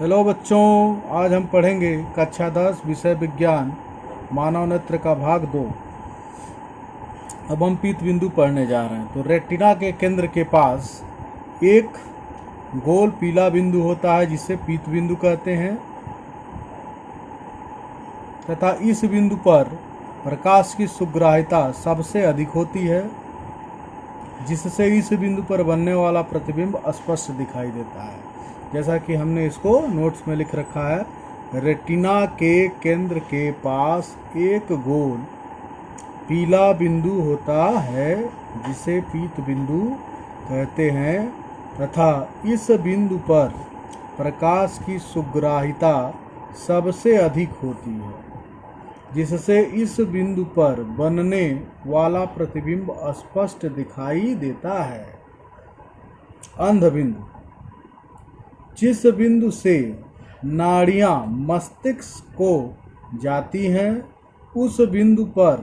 Hello बच्चों, आज हम पढ़ेंगे कक्षा 10 विषय विज्ञान मानव नेत्र का भाग 2। अब हम पीत बिंदु पढ़ने जा रहे हैं। तो रेटिना के केंद्र के पास एक गोल पीला बिंदु होता है जिसे पीत बिंदु कहते हैं, तथा इस बिंदु पर प्रकाश की सुग्राह्यता सबसे अधिक होती है, जिससे इस बिंदु पर बनने वाला प्रतिबिंब स्पष्ट दिखाई देता है। जैसा कि हमने इसको नोट्स में लिख रखा है, रेटिना के केंद्र के पास एक गोल पीला बिंदु होता है जिसे पीत बिंदु कहते हैं, तथा इस बिंदु पर प्रकाश की सुग्राह्यता सबसे अधिक होती है, जिससे इस बिंदु पर बनने वाला प्रतिबिंब स्पष्ट दिखाई देता है। अंध बिंदु: जिस बिंदु से नाड़ियां मस्तिष्क को जाती हैं, उस बिंदु पर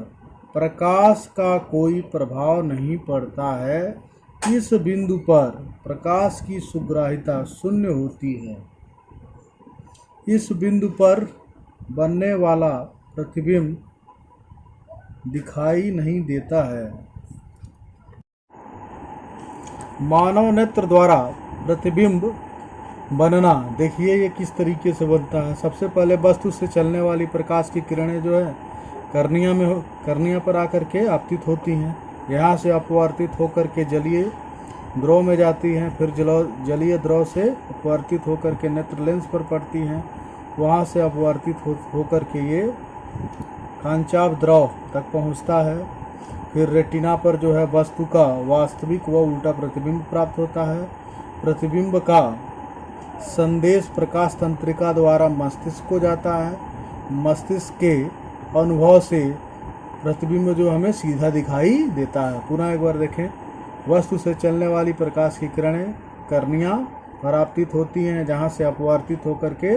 प्रकाश का कोई प्रभाव नहीं पड़ता है। इस बिंदु पर प्रकाश की सुग्राह्यता शून्य होती है। इस बिंदु पर बनने वाला प्रतिबिंब दिखाई नहीं देता है। मानव नेत्र द्वारा प्रतिबिंब बनना देखिए ये किस तरीके से बनता है। सबसे पहले वस्तु से चलने वाली प्रकाश की किरणें जो है कर्निया पर आकर के आपतित होती हैं। यहाँ से अपवर्तित होकर के जलीय द्रव में जाती हैं, फिर जलीय द्रव से अपवर्तित होकर के नेत्र लेंस पर पड़ती हैं। वहाँ से अपवर्तित होकर के ये कांचाभ द्रव तक पहुँचता है। फिर रेटिना पर जो है वस्तु का वास्तविक व उल्टा प्रतिबिंब प्राप्त होता है। प्रतिबिंब का संदेश प्रकाश तंत्रिका द्वारा मस्तिष्क को जाता है। मस्तिष्क के अनुभव से प्रतिबिंब जो हमें सीधा दिखाई देता है। पुनः एक बार देखें, वस्तु से चलने वाली प्रकाश की किरणें कर्निया पर आपतित होती हैं, जहाँ से अपवर्तित होकर के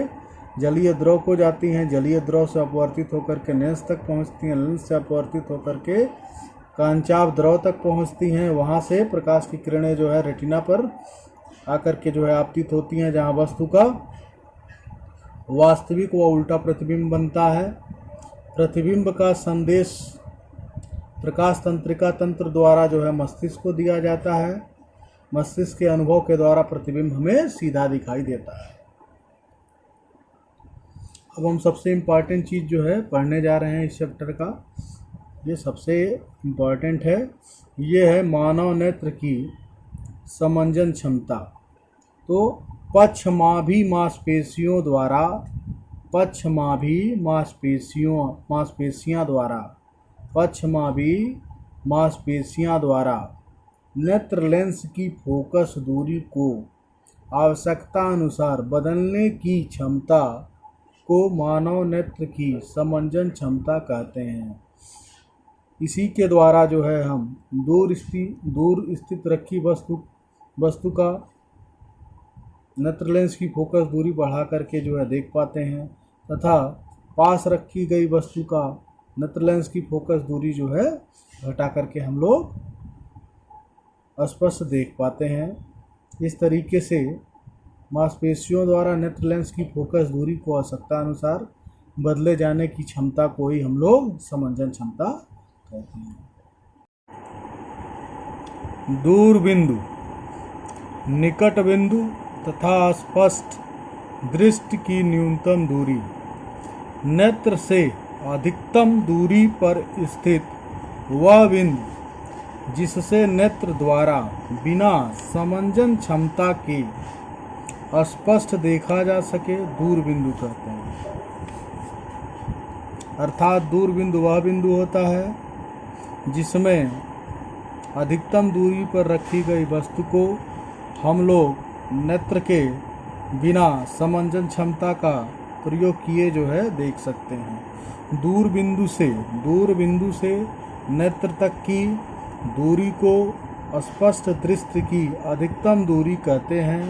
जलीय द्रव को जाती हैं। जलीय द्रव से अपवर्तित होकर के लेंस तक पहुँचती हैं। लेंस से अपवर्तित होकर के कांचाभ द्रव तक पहुँचती हैं। वहाँ से प्रकाश की किरणें जो है रेटिना पर आकर के जो है आपतित होती हैं, जहाँ वस्तु का वास्तविक व उल्टा प्रतिबिंब बनता है। प्रतिबिंब का संदेश प्रकाश तंत्रिका तंत्र द्वारा जो है मस्तिष्क को दिया जाता है। मस्तिष्क के अनुभव के द्वारा प्रतिबिंब हमें सीधा दिखाई देता है। अब हम सबसे इम्पॉर्टेंट चीज़ जो है पढ़ने जा रहे हैं इस चैप्टर का, ये सबसे इम्पॉर्टेंट है। ये है मानव नेत्र की समंजन क्षमता। तो पक्षमाभी मांसपेशियों द्वारा नेत्र लेंस की फोकस दूरी को आवश्यकता अनुसार बदलने की क्षमता को मानव नेत्र की समंजन क्षमता कहते हैं। इसी के द्वारा जो है हम दूर स्थित रखी वस्तु का नेत्र लेंस की फोकस दूरी बढ़ा करके जो है देख पाते हैं, तथा पास रखी गई वस्तु का नेत्र लेंस की फोकस दूरी जो है घटा करके हम लोग स्पष्ट देख पाते हैं। इस तरीके से मांसपेशियों द्वारा नेत्र लेंस की फोकस दूरी को आवश्यकता अनुसार बदले जाने की क्षमता को ही हम लोग समंजन क्षमता कहते हैं। दूर बिंदु, निकट बिंदु तथा स्पष्ट दृष्टि की न्यूनतम दूरी। नेत्र से अधिकतम दूरी पर स्थित वह बिंदु जिससे नेत्र द्वारा बिना समंजन क्षमता के स्पष्ट देखा जा सके, दूर बिंदु कहते हैं। अर्थात दूर बिंदु वह बिंदु होता है जिसमें अधिकतम दूरी पर रखी गई वस्तु को हम लोग नेत्र के बिना समंजन क्षमता का प्रयोग किए जो है देख सकते हैं। दूर बिंदु से नेत्र तक की दूरी को स्पष्ट दृष्टि की अधिकतम दूरी कहते हैं।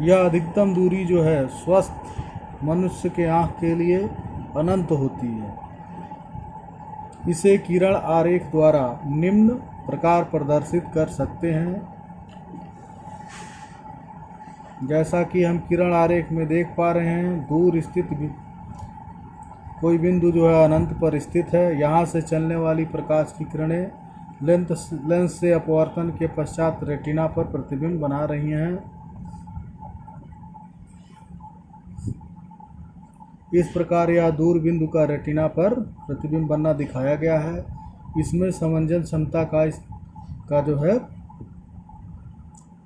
यह अधिकतम दूरी जो है स्वस्थ मनुष्य के आँख के लिए अनंत होती है। इसे किरण आरेख द्वारा निम्न प्रकार प्रदर्शित कर सकते हैं। जैसा कि हम किरण आरेख में देख पा रहे हैं, दूर स्थित कोई बिंदु जो है अनंत पर स्थित है। यहाँ से चलने वाली प्रकाश की किरणें लेंस से अपवर्तन के पश्चात रेटिना पर प्रतिबिंब बना रही हैं। इस प्रकार यह दूर बिंदु का रेटिना पर प्रतिबिंब बनना दिखाया गया है। इसमें समंजन क्षमता का जो है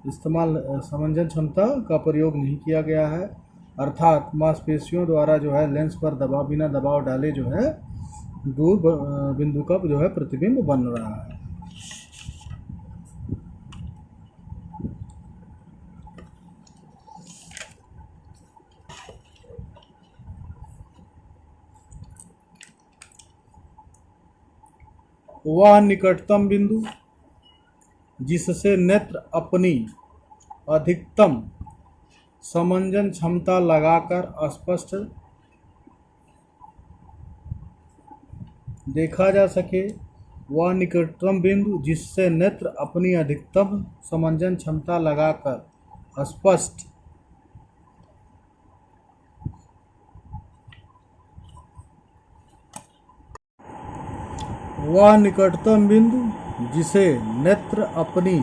समंजन क्षमता का प्रयोग नहीं किया गया है, अर्थात मांसपेशियों द्वारा जो है लेंस पर बिना दबाव डाले जो है दूर बिंदु का जो है प्रतिबिंब बन रहा है। वह निकटतम बिंदु जिससे नेत्र अपनी अधिकतम समंजन क्षमता लगाकर स्पष्ट देखा जा सके, वह निकटतम बिंदु जिससे नेत्र अपनी अधिकतम समंजन क्षमता लगाकर स्पष्ट वह निकटतम बिंदु जिसे नेत्र अपनी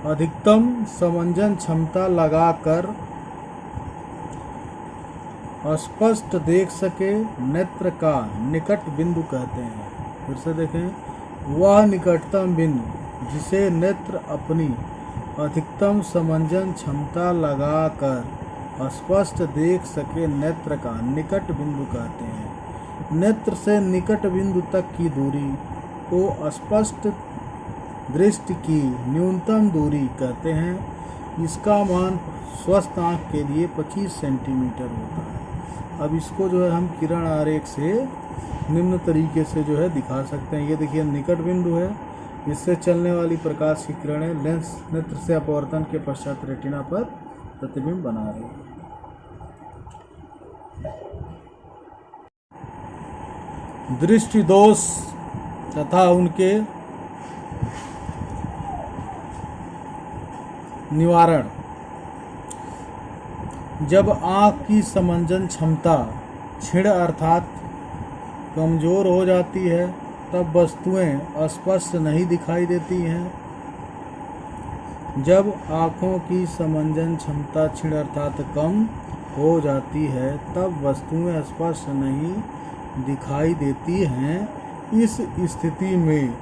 अधिकतम समंजन क्षमता लगाकर स्पष्ट देख सके, नेत्र का निकट बिंदु कहते हैं। फिर से देखें, वह निकटतम बिंदु जिसे नेत्र अपनी अधिकतम समंजन क्षमता लगाकर स्पष्ट देख सके, नेत्र का निकट बिंदु कहते हैं। नेत्र से निकट बिंदु तक की दूरी को स्पष्ट दृष्टि की न्यूनतम दूरी कहते हैं। इसका मान स्वस्थ आँख के लिए 25 सेंटीमीटर होता है। अब इसको जो है हम किरण आरेख से निम्न तरीके से जो है दिखा सकते हैं। ये देखिए निकट बिंदु है, इससे चलने वाली प्रकाश की किरणें लेंस नेत्र से अपवर्तन के पश्चात रेटिना पर प्रतिबिंब बना रही है। दृष्टि दोष तथा उनके निवारण। जब आँख की समंजन क्षमता क्षीण अर्थात कमज़ोर हो जाती है, तब वस्तुएं स्पष्ट नहीं दिखाई देती हैं। जब आँखों की समंजन क्षमता क्षीण अर्थात कम हो जाती है, तब वस्तुएं स्पष्ट नहीं दिखाई देती हैं। इस स्थिति में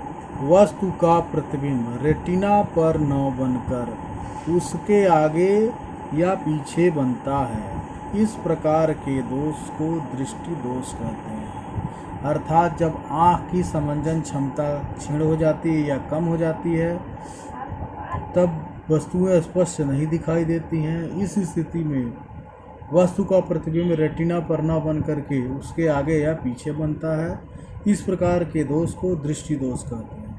वस्तु का प्रतिबिंब रेटिना पर न बनकर उसके आगे या पीछे बनता है। इस प्रकार के दोष को दृष्टि दोष कहते हैं। अर्थात जब आँख की समंजन क्षमता क्षीण हो जाती है या कम हो जाती है, तब वस्तुएं स्पष्ट नहीं दिखाई देती हैं। इस स्थिति में वस्तु का प्रतिबिंब रेटिना पर न बन करके उसके आगे या पीछे बनता है। इस प्रकार के दोष को दृष्टि दोष कहते हैं।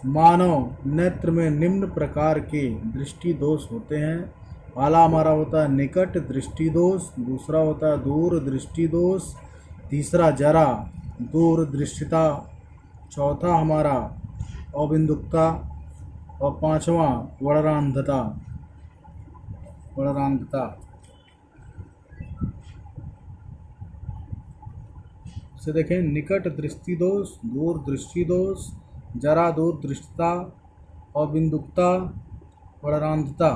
मानव नेत्र में निम्न प्रकार के दृष्टि दोष होते हैं। पहला हमारा होता है निकट दृष्टि दोष, दूसरा होता है दूर दृष्टि दोष, तीसरा जरा दूरदृष्टिता, चौथा हमारा अबिंदुकता और पांचवा वड़रांधता। से देखें, निकट दृष्टि दोष, दूर दृष्टि दोष, जरा दूरदृष्टिता, अबिंदुकता, वड़रांधता।